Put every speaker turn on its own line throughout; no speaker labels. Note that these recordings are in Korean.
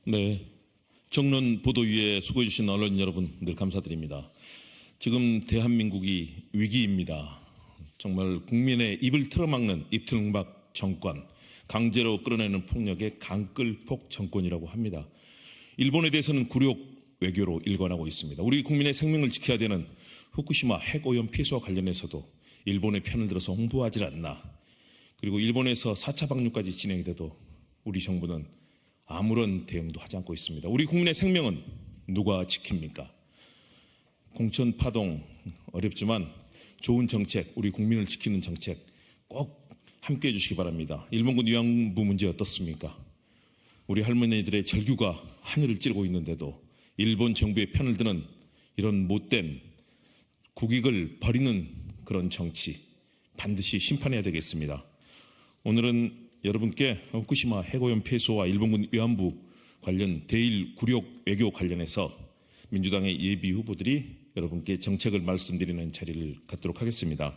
네, 정론 보도 위에 수고해 주신 언론 여러분 늘 감사드립니다. 지금 대한민국이 위기입니다. 정말 국민의 입을 틀어막는 입틀막 정권, 강제로 끌어내는 폭력의 강끌폭 정권이라고 합니다. 일본에 대해서는 굴욕 외교로 일관하고 있습니다. 우리 국민의 생명을 지켜야 되는 후쿠시마 핵오염 피해와 관련해서도 일본의 편을 들어서 홍보하지 않나. 그리고 일본에서 4차 방류까지 진행이 돼도 우리 정부는 아무런 대응도 하지 않고 있습니다. 우리 국민의 생명은 누가 지킵니까? 공천 파동 어렵지만 좋은 정책, 우리 국민을 지키는 정책 꼭 함께해 주시기 바랍니다. 일본군 위안부 문제 어떻습니까? 우리 할머니들의 절규가 하늘을 찌르고 있는데도 일본 정부의 편을 드는 이런 못된 국익을 버리는 그런 정치 반드시 심판해야 되겠습니다. 오늘은 여러분께 후쿠시마 핵오염 폐소와 일본군 위안부 관련 대일 굴욕 외교 관련해서 민주당의 예비 후보들이 여러분께 정책을 말씀드리는 자리를 갖도록 하겠습니다.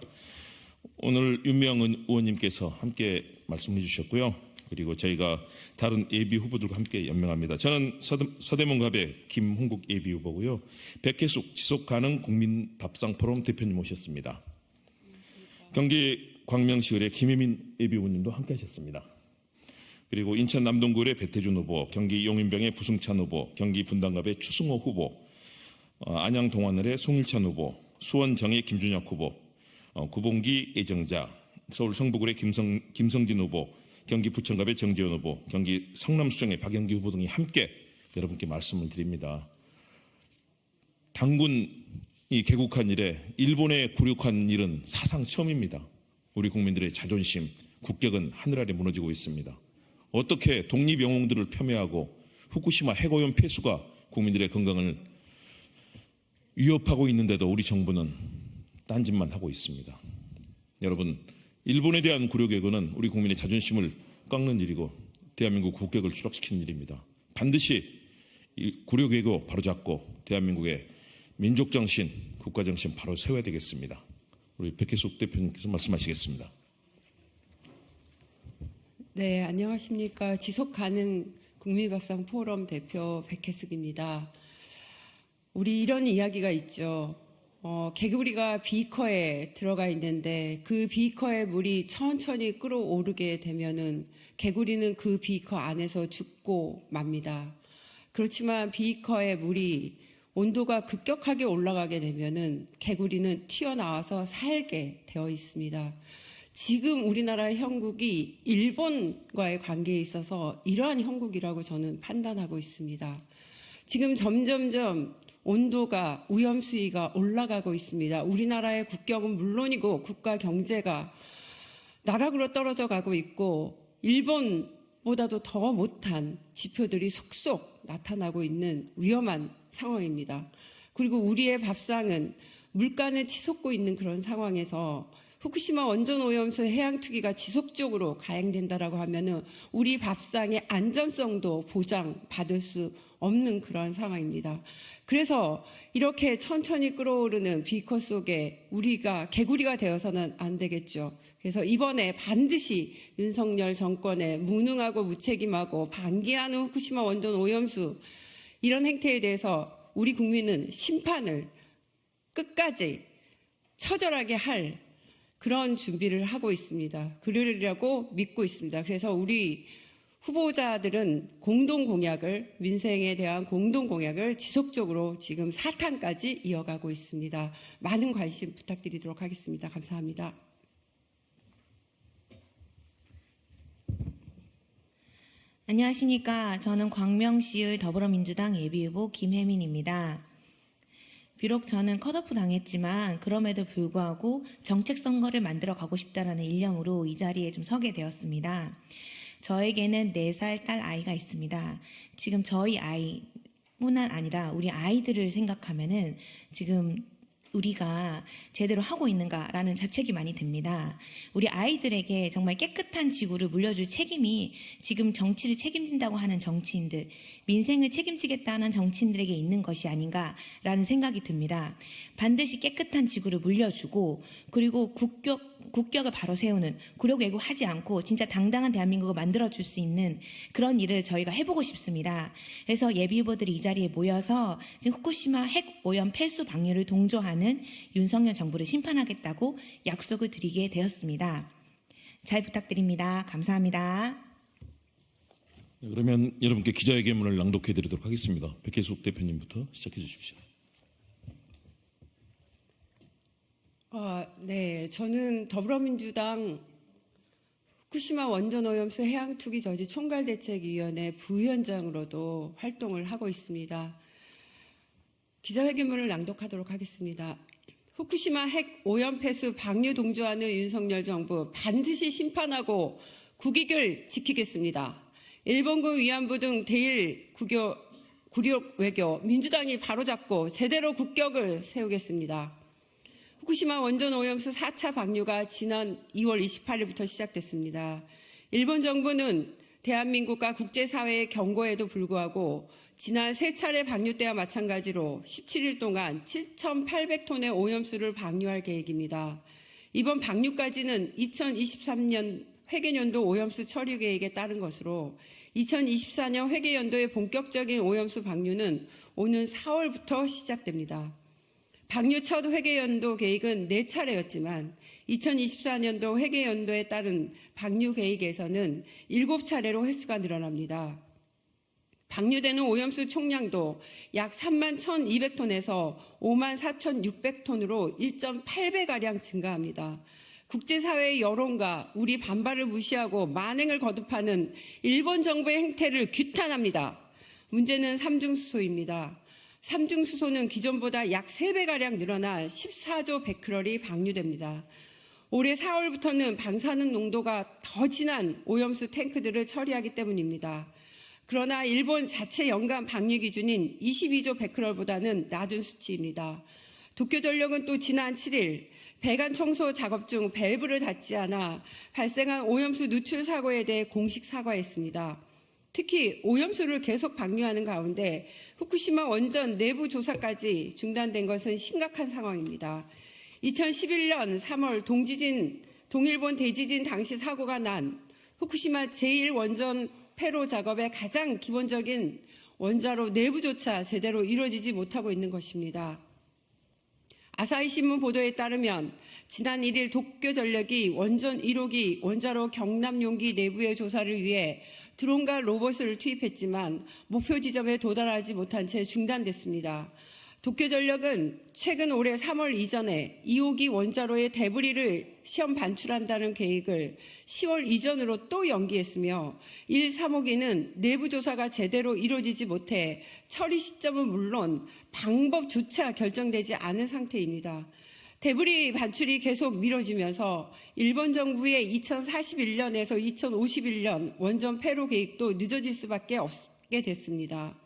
오늘 윤미향 의원님께서 함께 말씀해 주셨고요. 그리고 저희가 다른 예비 후보들과 함께 연명합니다. 저는 서대문갑의 김홍국 예비 후보고요. 백혜숙 지속가능 국민밥상포럼 대표님 모셨습니다. 경기 광명시의회 김혜민 예비 후보님도 함께 하셨습니다. 그리고 인천 남동구의 배태준 후보, 경기 용인병의 부승찬 후보, 경기 분당갑의 추승호 후보, 안양 동안을의 송일찬 후보, 수원 정의 김준혁 후보, 구봉기 예정자, 서울 성북을의 김성진 후보, 경기 부천갑의 정재현 후보, 경기 성남수정의 박영기 후보 등이 함께 여러분께 말씀을 드립니다. 당군이 개국한 이래 일본에 굴욕한 일은 사상 처음입니다. 우리 국민들의 자존심, 국격은 하늘 아래 무너지고 있습니다. 어떻게 독립영웅들을 폄훼하고 후쿠시마 핵오염 폐수가 국민들의 건강을 위협하고 있는데도 우리 정부는 딴짓만 하고 있습니다. 여러분, 일본에 대한 굴욕외교는 우리 국민의 자존심을 깎는 일이고 대한민국 국격을 추락시키는 일입니다. 반드시 굴욕외교 바로잡고 대한민국의 민족정신, 국가정신 바로 세워야 되겠습니다. 우리 백혜숙 대표님께서 말씀하시겠습니다.
네, 안녕하십니까. 지속가능 국민밥상 포럼 대표 백혜숙입니다. 우리 이런 이야기가 있죠. 개구리가 비커에 들어가 있는데 그 비커의 물이 천천히 끓어오르게 되면은 개구리는 그 비커 안에서 죽고 맙니다. 그렇지만 비커의 물이 온도가 급격하게 올라가게 되면은 개구리는 튀어나와서 살게 되어 있습니다. 지금 우리나라 형국이 일본과의 관계에 있어서 이러한 형국이라고 저는 판단하고 있습니다. 지금 점점점 온도가 오염 수위가 올라가고 있습니다. 우리나라의 국격은 물론이고 국가 경제가 나락으로 떨어져 가고 있고 일본보다도 더 못한 지표들이 속속 나타나고 있는 위험한 상황입니다. 그리고 우리의 밥상은 물가는 치솟고 있는 그런 상황에서 후쿠시마 원전 오염수 해양 투기가 지속적으로 가행된다라고 하면은 우리 밥상의 안전성도 보장받을 수 없는 그런 상황입니다. 그래서 이렇게 천천히 끓어오르는 비커 속에 우리가 개구리가 되어서는 안 되겠죠. 그래서 이번에 반드시 윤석열 정권의 무능하고 무책임하고 반기하는 후쿠시마 원전 오염수 이런 행태에 대해서 우리 국민은 심판을 끝까지 처절하게 할 그런 준비를 하고 있습니다. 그러리라고 믿고 있습니다. 그래서 우리 후보자들은 공동공약을, 민생에 대한 공동공약을 지속적으로 지금 사탄까지 이어가고 있습니다. 많은 관심 부탁드리도록 하겠습니다. 감사합니다.
안녕하십니까. 저는 광명시의 더불어민주당 예비후보 김혜민입니다. 비록 저는 컷오프 당했지만 그럼에도 불구하고 정책 선거를 만들어 가고 싶다라는 일념으로 이 자리에 좀 서게 되었습니다. 저에게는 4살 딸 아이가 있습니다. 지금 저희 아이뿐만 아니라 우리 아이들을 생각하면은 지금 우리가 제대로 하고 있는가라는 자책이 많이 듭니다. 우리 아이들에게 정말 깨끗한 지구를 물려줄 책임이 지금 정치를 책임진다고 하는 정치인들, 민생을 책임지겠다는 정치인들에게 있는 것이 아닌가라는 생각이 듭니다. 반드시 깨끗한 지구를 물려주고 그리고 국격 국격을 바로 세우는 굴욕 왜곡하지 않고 진짜 당당한 대한민국을 만들어줄 수 있는 그런 일을 저희가 해보고 싶습니다. 그래서 예비 후보들이 이 자리에 모여서 지금 후쿠시마 핵 오염 폐수 방류를 동조하는 윤석열 정부를 심판하겠다고 약속을 드리게 되었습니다. 잘 부탁드립니다. 감사합니다.
네, 그러면 여러분께 기자회견문을 낭독해 드리도록 하겠습니다. 백혜숙 대표님부터 시작해 주십시오.
네, 저는 더불어민주당 후쿠시마 원전 오염수 해양 투기 저지 총괄대책위원회 부위원장으로도 활동을 하고 있습니다. 기자회견문을 낭독하도록 하겠습니다. 후쿠시마 핵 오염 폐수 방류 동조하는 윤석열 정부 반드시 심판하고 국익을 지키겠습니다. 일본군 위안부 등 대일 굴욕 외교 민주당이 바로잡고 제대로 국격을 세우겠습니다. 후쿠시마 원전 오염수 4차 방류가 지난 2월 28일부터 시작됐습니다. 일본 정부는 대한민국과 국제사회의 경고에도 불구하고 지난 3차례 방류 때와 마찬가지로 17일 동안 7,800톤의 오염수를 방류할 계획입니다. 이번 방류까지는 2023년 회계연도 오염수 처리 계획에 따른 것으로 2024년 회계연도의 본격적인 오염수 방류는 오는 4월부터 시작됩니다. 방류 첫 회계연도 계획은 4차례였지만 2024년도 회계연도에 따른 방류 계획에서는 7차례로 횟수가 늘어납니다. 방류되는 오염수 총량도 약 3만 1,200톤에서 5만 4,600톤으로 1.8배가량 증가합니다. 국제사회의 여론과 우리 반발을 무시하고 만행을 거듭하는 일본 정부의 행태를 규탄합니다. 문제는 삼중수소입니다. 삼중수소는 기존보다 약 3배가량 늘어나 14조 베크럴이 방류됩니다. 올해 4월부터는 방사능 농도가 더 진한 오염수 탱크들을 처리하기 때문입니다. 그러나 일본 자체 연간 방류 기준인 22조 베크럴보다는 낮은 수치입니다. 도쿄전력은 또 지난 7일 배관 청소 작업 중 밸브를 닫지 않아 발생한 오염수 누출 사고에 대해 공식 사과했습니다. 특히 오염수를 계속 방류하는 가운데 후쿠시마 원전 내부 조사까지 중단된 것은 심각한 상황입니다. 2011년 3월 동일본 대지진 당시 사고가 난 후쿠시마 제1원전 폐로 작업의 가장 기본적인 원자로 내부조차 제대로 이루어지지 못하고 있는 것입니다. 아사히 신문 보도에 따르면 지난 1일 도쿄전력이 원전 1호기 원자로 경남 용기 내부의 조사를 위해 드론과 로봇을 투입했지만 목표 지점에 도달하지 못한 채 중단됐습니다. 도쿄전력은 최근 올해 3월 이전에 2호기 원자로의 데브리를 시험 반출한다는 계획을 10월 이전으로 또 연기했으며 1, 3호기는 내부 조사가 제대로 이루어지지 못해 처리 시점은 물론 방법조차 결정되지 않은 상태입니다. 데브리 반출이 계속 미뤄지면서 일본 정부의 2041년에서 2051년 원전 폐로 계획도 늦어질 수밖에 없게 됐습니다.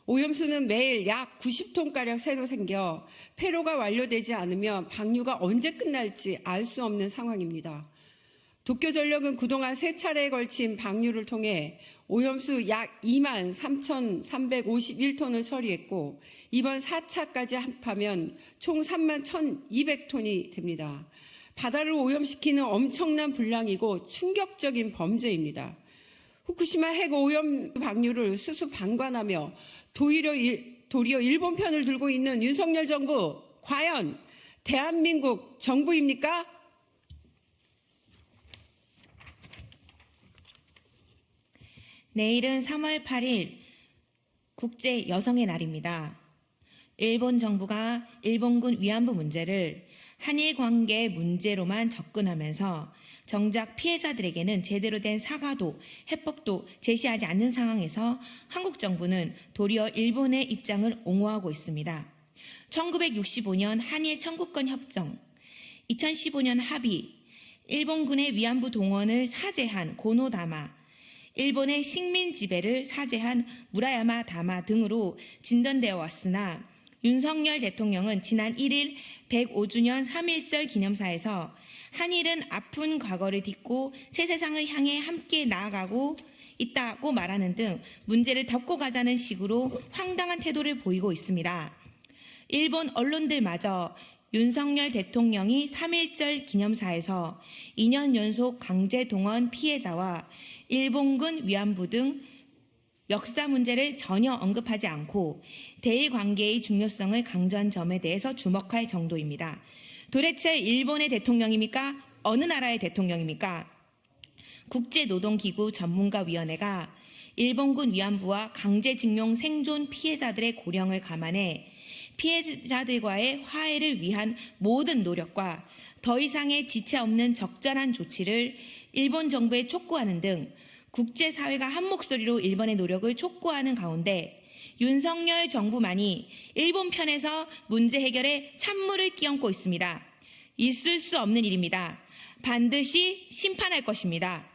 오염수는 매일 약 90톤가량 새로 생겨 폐로가 완료되지 않으면 방류가 언제 끝날지 알 수 없는 상황입니다. 도쿄전력은 그동안 3차례에 걸친 방류를 통해 오염수 약 2만 3,351톤을 처리했고 이번 4차까지 합하면 총 3만 1,200톤이 됩니다. 바다를 오염시키는 엄청난 분량이고 충격적인 범죄입니다. 후쿠시마 핵 오염 방류를 수수방관하며 도리어 일본 편을 들고 있는 윤석열 정부, 과연 대한민국 정부입니까?
내일은 3월 8일 국제 여성의 날입니다. 일본 정부가 일본군 위안부 문제를 한일 관계 문제로만 접근하면서 정작 피해자들에게는 제대로 된 사과도 해법도 제시하지 않는 상황에서 한국 정부는 도리어 일본의 입장을 옹호하고 있습니다. 1965년 한일 청구권 협정, 2015년 합의, 일본군의 위안부 동원을 사죄한 고노다마, 일본의 식민 지배를 사죄한 무라야마 다마 등으로 진전되어 왔으나 윤석열 대통령은 지난 1일 105주년 3.1절 기념사에서 한일은 아픈 과거를 딛고 새 세상을 향해 함께 나아가고 있다고 말하는 등 문제를 덮고 가자는 식으로 황당한 태도를 보이고 있습니다. 일본 언론들마저 윤석열 대통령이 3.1절 기념사에서 2년 연속 강제동원 피해자와 일본군 위안부 등 역사 문제를 전혀 언급하지 않고 대일 관계의 중요성을 강조한 점에 대해서 주목할 정도입니다. 도대체 일본의 대통령입니까? 어느 나라의 대통령입니까? 국제노동기구 전문가위원회가 일본군 위안부와 강제징용 생존 피해자들의 고령을 감안해 피해자들과의 화해를 위한 모든 노력과 더 이상의 지체 없는 적절한 조치를 일본 정부에 촉구하는 등 국제사회가 한 목소리로 일본의 노력을 촉구하는 가운데 윤석열 정부만이 일본 편에서 문제 해결에 찬물을 끼얹고 있습니다. 있을 수 없는 일입니다. 반드시 심판할 것입니다.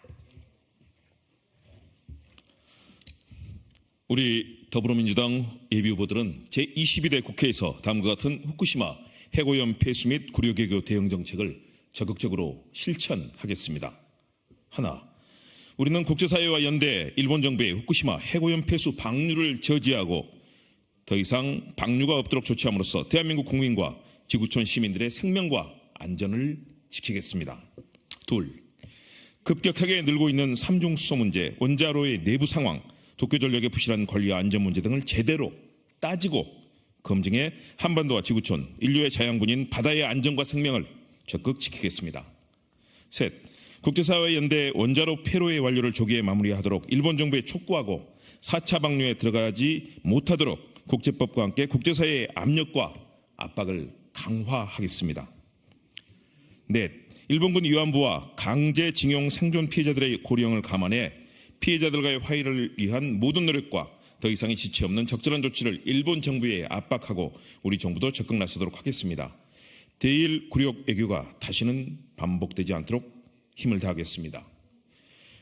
우리 더불어민주당 예비후보들은 제22대 국회에서 다음과 같은 후쿠시마 해고염 폐수 및 구류개교 대응 정책을 적극적으로 실천하겠습니다. 하나, 우리는 국제사회와 연대 일본 정부의 후쿠시마 해고염 폐수 방류를 저지하고 더 이상 방류가 없도록 조치함으로써 대한민국 국민과 지구촌 시민들의 생명과 안전을 지키겠습니다. 둘, 급격하게 늘고 있는 삼중수소 문제, 원자로의 내부 상황, 도쿄전력의 부실한 관리와 안전 문제 등을 제대로 따지고 검증해 한반도와 지구촌, 인류의 자양분인 바다의 안전과 생명을 적극 지키겠습니다. 셋, 국제사회 연대 원자로 폐로의 완료를 조기에 마무리하도록 일본 정부에 촉구하고 4차 방류에 들어가지 못하도록 국제법과 함께 국제사회의 압력과 압박을 강화하겠습니다. 넷, 일본군 위안부와 강제징용 생존 피해자들의 고령을 감안해 피해자들과의 화해를 위한 모든 노력과 더 이상의 지체 없는 적절한 조치를 일본 정부에 압박하고 우리 정부도 적극 나서도록 하겠습니다. 대일 굴욕 외교가 다시는 반복되지 않도록 힘을 다하겠습니다.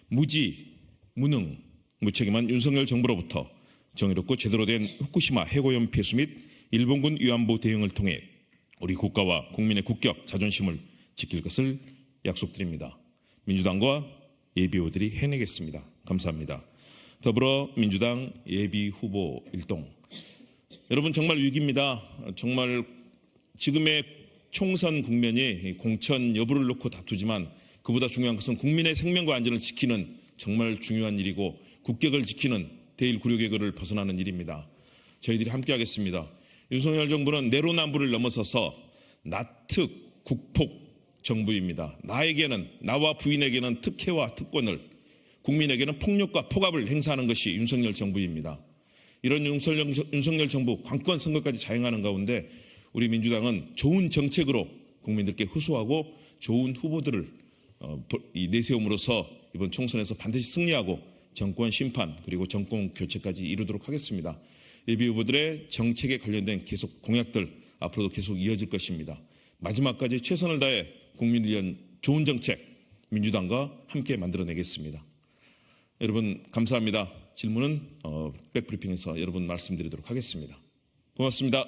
무지, 무능, 무책임한 윤석열 정부로부터 정의롭고 제대로 된 후쿠시마 해고염 폐수 및 일본군 위안부 대응을 통해 우리 국가와 국민의 국격, 자존심을 지킬 것을 약속드립니다. 민주당과 예비후보들이 해내겠습니다. 감사합니다. 더불어민주당 예비후보 일동. 여러분 정말 위기입니다. 정말 지금의 총선 국면이 공천 여부를 놓고 다투지만 그보다 중요한 것은 국민의 생명과 안전을 지키는 정말 중요한 일이고 국격을 지키는 대일 굴욕외교를 벗어나는 일입니다. 저희들이 함께하겠습니다. 윤석열 정부는 내로남불을 넘어서서 나특 국폭 정부입니다. 나와 부인에게는 특혜와 특권을, 국민에게는 폭력과 폭압을 행사하는 것이 윤석열 정부입니다. 이런 윤석열 정부 관권 선거까지 자행하는 가운데 우리 민주당은 좋은 정책으로 국민들께 호소하고 좋은 후보들을 내세움으로써 이번 총선에서 반드시 승리하고 정권 심판 그리고 정권 교체까지 이루도록 하겠습니다. 예비 후보들의 정책에 관련된 계속 공약들 앞으로도 계속 이어질 것입니다. 마지막까지 최선을 다해 국민을 위한 좋은 정책 민주당과 함께 만들어내겠습니다. 여러분 감사합니다. 질문은 백브리핑에서 여러분 말씀드리도록 하겠습니다. 고맙습니다.